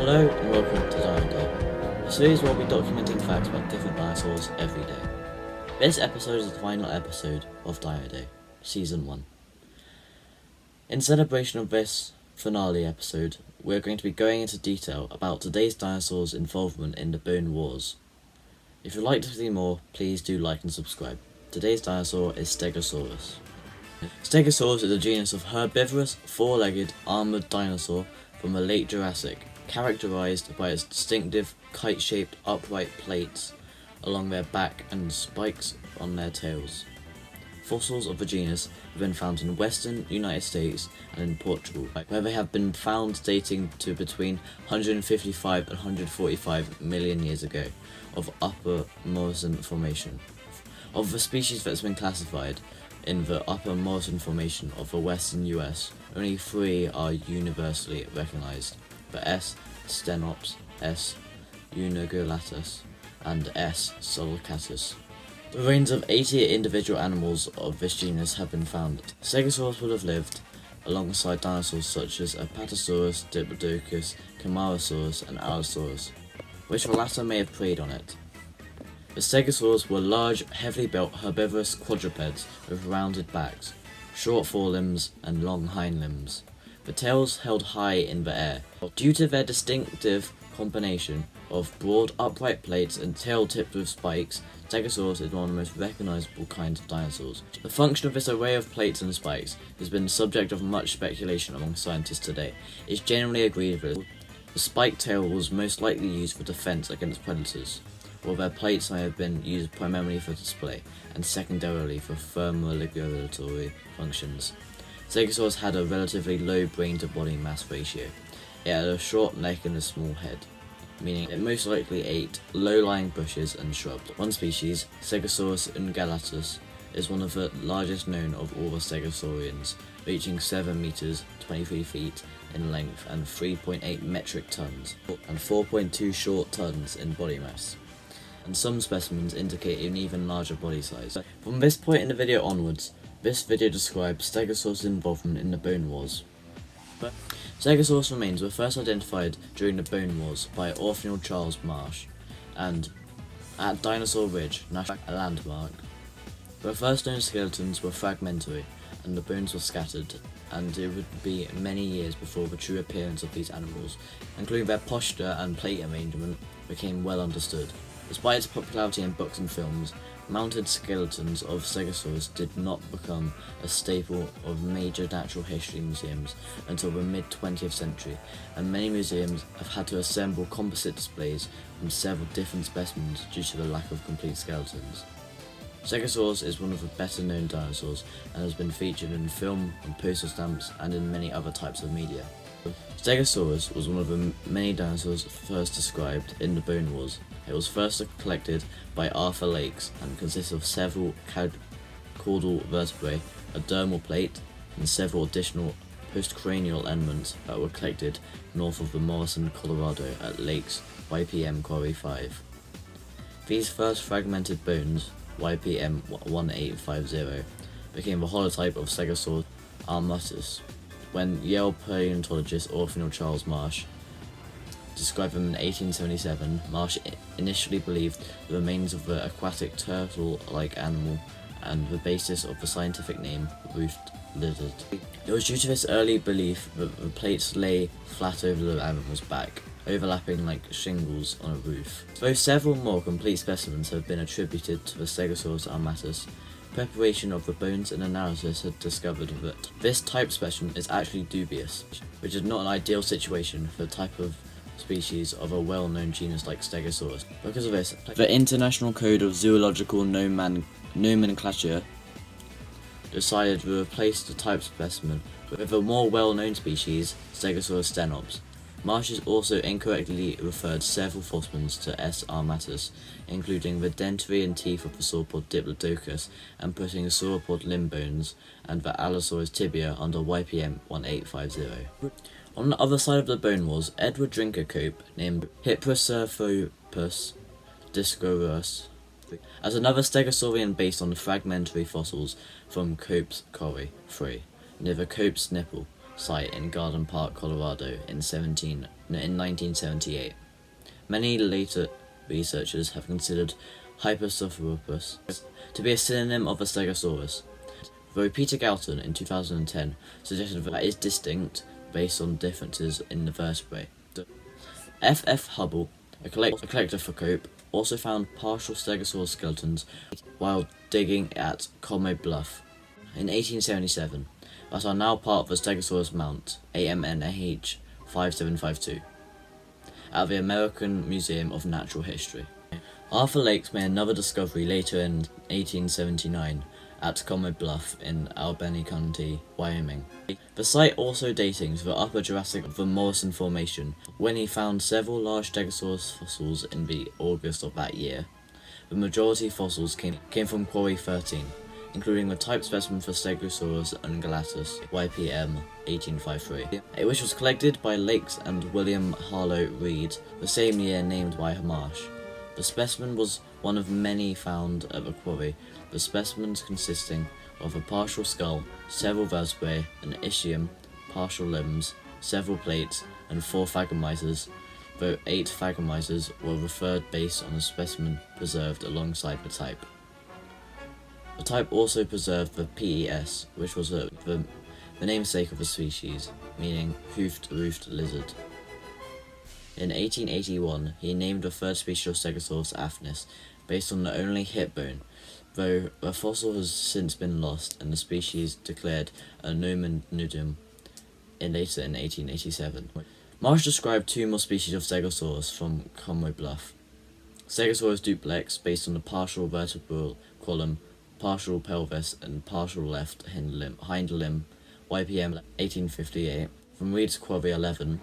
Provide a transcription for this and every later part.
Hello and welcome to Dino Day, a series where we'll be documenting facts about different dinosaurs every day. This episode is the final episode of Dino Day, Season 1. In celebration of this finale episode, we're going to be going into detail about today's dinosaurs' involvement in the Bone Wars. If you'd like to see more, please do like and subscribe. Today's dinosaur is Stegosaurus. Stegosaurus is a genus of herbivorous, four-legged, armoured dinosaur from the late Jurassic, characterized by its distinctive kite-shaped upright plates along their back and spikes on their tails. Fossils of the genus have been found in the western United States and in Portugal, where they have been found dating to between 155 and 145 million years ago, of Upper Morrison Formation. Of the species that's been classified in the Upper Morrison Formation of the western US, only 3 are universally recognized: the S. stenops, S. unigulatus, and S. sulcatus. The remains of 80 individual animals of this genus have been found. Stegosaurus would have lived alongside dinosaurs such as Apatosaurus, Diplodocus, Camarasaurus, and Allosaurus, which the latter may have preyed on it. The Stegosaurs were large, heavily built herbivorous quadrupeds with rounded backs, short forelimbs, and long hind limbs. The tails held high in the air. Due to their distinctive combination of broad upright plates and tail tipped with spikes, Stegosaurus is one of the most recognizable kinds of dinosaurs. The function of this array of plates and spikes has been the subject of much speculation among scientists today. It is generally agreed that the spiked tail was most likely used for defense against predators, while their plates may have been used primarily for display and secondarily for thermoregulatory functions. Stegosaurus had a relatively low brain-to-body mass ratio. It had a short neck and a small head, meaning it most likely ate low-lying bushes and shrubs. One species, Stegosaurus ungulatus, is one of the largest known of all the stegosaurians, reaching 7 meters (23 feet) in length and 3.8 metric tons, and 4.2 short tons in body mass. And some specimens indicate an even larger body size. From this point in the video onwards, this video describes Stegosaurus' involvement in the Bone Wars. Stegosaurus remains were first identified during the Bone Wars by ornithologist Charles Marsh, and at Dinosaur Ridge, a landmark. The first known skeletons were fragmentary, and the bones were scattered, and it would be many years before the true appearance of these animals, including their posture and plate arrangement, became well understood. Despite its popularity in books and films, mounted skeletons of Stegosaurus did not become a staple of major natural history museums until the mid-20th century, and many museums have had to assemble composite displays from several different specimens due to the lack of complete skeletons. Stegosaurus is one of the better known dinosaurs and has been featured in film, on postal stamps, and in many other types of media. Stegosaurus was one of the many dinosaurs first described in the Bone Wars. It was first collected by Arthur Lakes and consists of several caudal vertebrae, a dermal plate, and several additional postcranial elements that were collected north of the Morrison, Colorado at Lakes YPM Quarry 5. These first fragmented bones, YPM 1850, became the holotype of Stegosaurus armatus when Yale paleontologist ornithologist Charles Marsh described them in 1877. Marsh initially believed the remains of the aquatic turtle-like animal and the basis of the scientific name roofed lizard. It was due to this early belief that the plates lay flat over the animal's back, overlapping like shingles on a roof. Though several more complete specimens have been attributed to the Stegosaurus armatus, preparation of the bones and analysis had discovered that this type specimen is actually dubious, which is not an ideal situation for the type of species of a well-known genus like Stegosaurus. Because of this, the International Code of Zoological Nomenclature decided to replace the type specimen with a more well-known species, Stegosaurus stenops. Marsh has also incorrectly referred several fossils to S. armatus, including the dentary and teeth of the sauropod Diplodocus, and putting the sauropod limb bones and the Allosaurus tibia under YPM 1850. On the other side of the Bone Wars, Edward Drinker Cope named Hypprocerthopus discourus as another stegosaurian based on the fragmentary fossils from Cope's Quarry 3, near the Cope's Nipple, site in Garden Park, Colorado in 1978. Many later researchers have considered Hypercephalopus to be a synonym of a Stegosaurus, though Peter Galton in 2010 suggested that it is distinct based on differences in the vertebrae. F. Hubble, a collector for Cope, also found partial Stegosaurus skeletons while digging at Como Bluff in 1877 that are now part of the Stegosaurus Mount, AMNH 5752, at the American Museum of Natural History. Arthur Lakes made another discovery later in 1879 at Como Bluff in Albany County, Wyoming. The site also dating to the Upper Jurassic of the Morrison Formation, when he found several large Stegosaurus fossils in the August of that year. The majority of fossils came from Quarry 13, including the type specimen for Stegosaurus ungulatus, YPM 1853, which was collected by Lakes and William Harlow Reed, the same year named by Hamash. The specimen was one of many found at the quarry, the specimens consisting of a partial skull, several vertebrae, an ischium, partial limbs, several plates, and 4 phagomiters, though 8 phagomiters were referred based on the specimen preserved alongside the type. The type also preserved the PES, which was the namesake of the species, meaning hoofed-roofed lizard. In 1881, he named the third species of Stegosaurus Aphnis, based on the only hip bone, though the fossil has since been lost and the species declared a nomen nudum later in 1887. Marsh described 2 more species of Stegosaurus from Como Bluff. Stegosaurus duplex, based on the partial vertebral column, partial pelvis, and partial left hind limb, YPM 1858, from Reed's Quarry 11,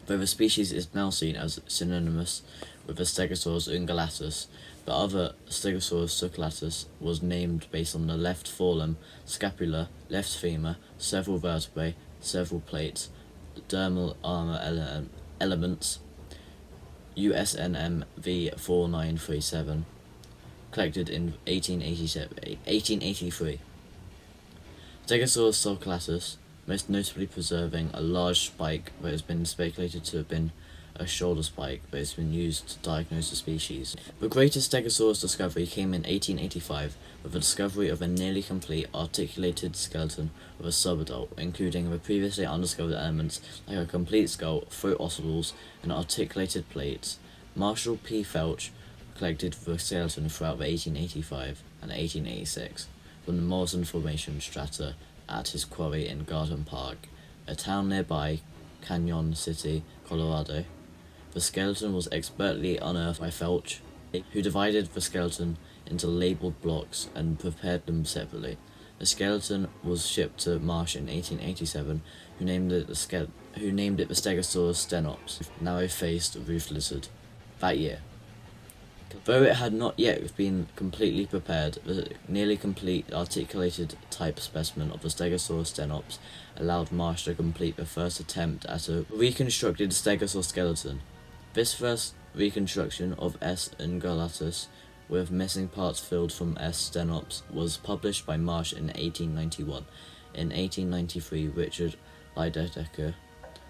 though the species is now seen as synonymous with the Stegosaurus ungulatus. The other Stegosaurus succulatus was named based on the left forelimb, scapula, left femur, several vertebrae, several plates, dermal armor elements, USNM V4937, collected in 1883. Stegosaurus sulculatus, most notably preserving a large spike that has been speculated to have been a shoulder spike that has been used to diagnose the species. The greatest Stegosaurus discovery came in 1885 with the discovery of a nearly complete articulated skeleton of a subadult, including the previously undiscovered elements like a complete skull, throat ossicles, and articulated plates. Marshall P. Felch collected the skeleton throughout the 1885 and 1886 from the Morrison Formation strata at his quarry in Garden Park, a town nearby Canyon City, Colorado. The skeleton was expertly unearthed by Felch, who divided the skeleton into labeled blocks and prepared them separately. The skeleton was shipped to Marsh in 1887, who named it the Stegosaurus stenops, narrow-faced roof lizard, that year. Though it had not yet been completely prepared, the nearly complete articulated type specimen of the Stegosaurus stenops allowed Marsh to complete the first attempt at a reconstructed Stegosaurus skeleton. This first reconstruction of S. ungulatus, with missing parts filled from S. stenops, was published by Marsh in 1891. In 1893, Richard Lydecker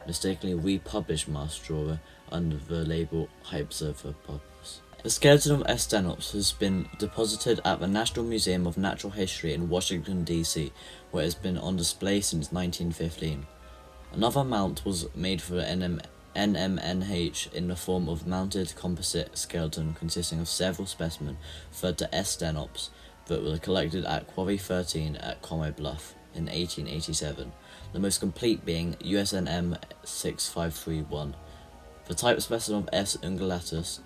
mistakenly republished Marsh's drawing under the label Hypercephalopus. The skeleton of S. stenops has been deposited at the National Museum of Natural History in Washington, D.C., where it has been on display since 1915. Another mount was made for the NMNH in the form of mounted composite skeleton consisting of several specimens referred to S. stenops that were collected at Quarry 13 at Como Bluff in 1887, the most complete being USNM 6531. The type specimen of S. ungulatus,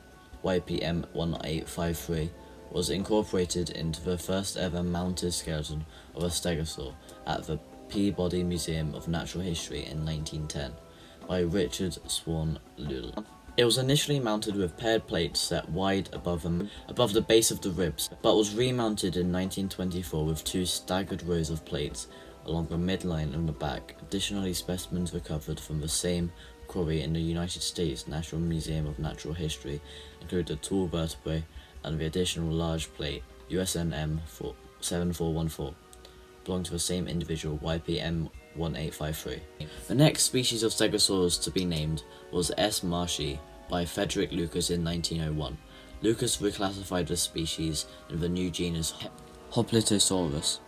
YPM 1853, was incorporated into the first ever mounted skeleton of a stegosaur at the Peabody Museum of Natural History in 1910 by Richard Swan Lull. It was initially mounted with paired plates set wide above the base of the ribs, but was remounted in 1924 with 2 staggered rows of plates along the midline and the back. Additionally, specimens recovered from the same quarry in the United States National Museum of Natural History include the tall vertebrae and the additional large plate USNM 7414, belonged to the same individual, YPM 1853. The next species of Stegosaurus to be named was S. marshi by Frederick Lucas in 1901. Lucas reclassified the species in the new genus Hoplitosaurus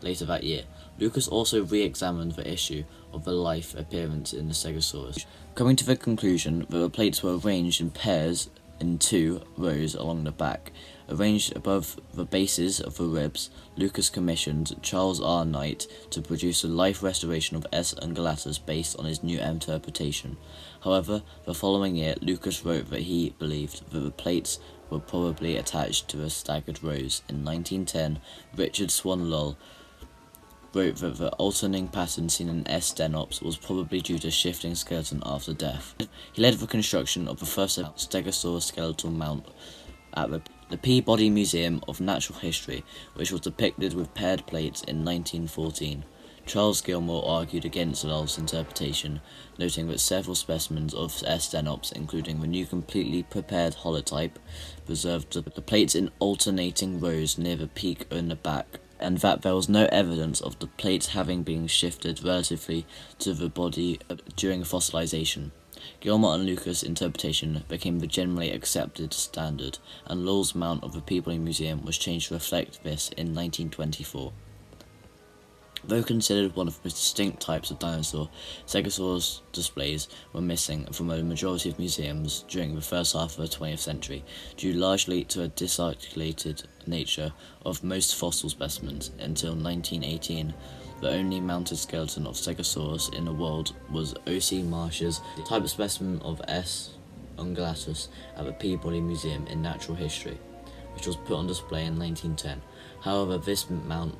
later that year. Lucas also re-examined the issue of the life appearance in the Stegosaurus, coming to the conclusion that the plates were arranged in pairs in 2 rows along the back. Arranged above the bases of the ribs, Lucas commissioned Charles R. Knight to produce a life restoration of S. ungulatus based on his new interpretation. However, the following year, Lucas wrote that he believed that the plates were probably attached to the staggered rows. In 1910, Richard Swan Lull wrote that the alternating pattern seen in S. stenops was probably due to shifting skeleton after death. He led the construction of the first Stegosaurus skeletal mount at the Peabody Museum of Natural History, which was depicted with paired plates in 1914. Charles Gilmore argued against Lull's interpretation, noting that several specimens of S. stenops, including the new completely prepared holotype, preserved the plates in alternating rows near the peak in the back, and that there was no evidence of the plates having been shifted relatively to the body during fossilization. Gilmore and Lucas' interpretation became the generally accepted standard, and Lull's mount of the Peabody Museum was changed to reflect this in 1924. Though considered one of the distinct types of dinosaur, Stegosaurus displays were missing from a majority of museums during the first half of the 20th century, due largely to a disarticulated nature of most fossil specimens. Until 1918, the only mounted skeleton of Stegosaurus in the world was O.C. Marsh's type specimen of S. ungulatus at the Peabody Museum in Natural History, which was put on display in 1910. However, this mount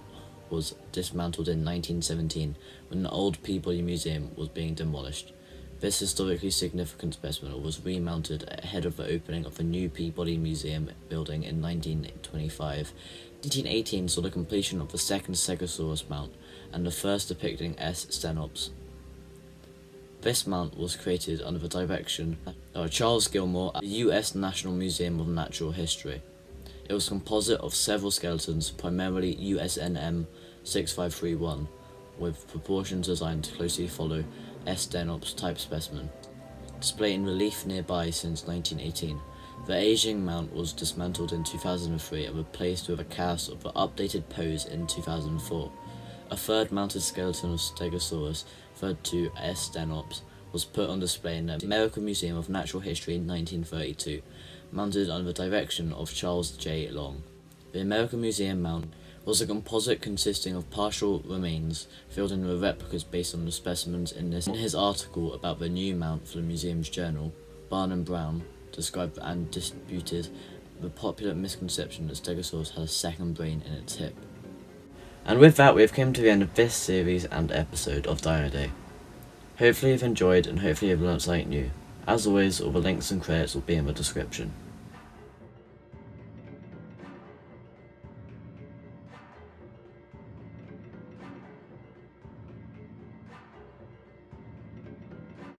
was dismantled in 1917 when the old Peabody Museum was being demolished. This historically significant specimen was remounted ahead of the opening of the new Peabody Museum building in 1925. 1918 saw the completion of the second Stegosaurus mount and the first depicting S. stenops. This mount was created under the direction of Charles Gilmore at the U.S. National Museum of Natural History. It was a composite of several skeletons, primarily USNM 6531, with proportions designed to closely follow S. stenops type specimen, displayed in relief nearby since 1918. The aging mount was dismantled in 2003 and replaced with a cast of the updated pose in 2004. A third mounted skeleton of Stegosaurus, referred to S. stenops, was put on display in the American Museum of Natural History in 1932, mounted under the direction of Charles J. Long. The American Museum mount was a composite consisting of partial remains filled in with replicas based on the specimens in his article about the new mount for the museum's journal. Barnum Brown described and disputed the popular misconception that Stegosaurus had a second brain in its hip. And with that, we have come to the end of this series and episode of Dino Day. Hopefully you've enjoyed and hopefully you've learnt something new. As always, all the links and credits will be in the description.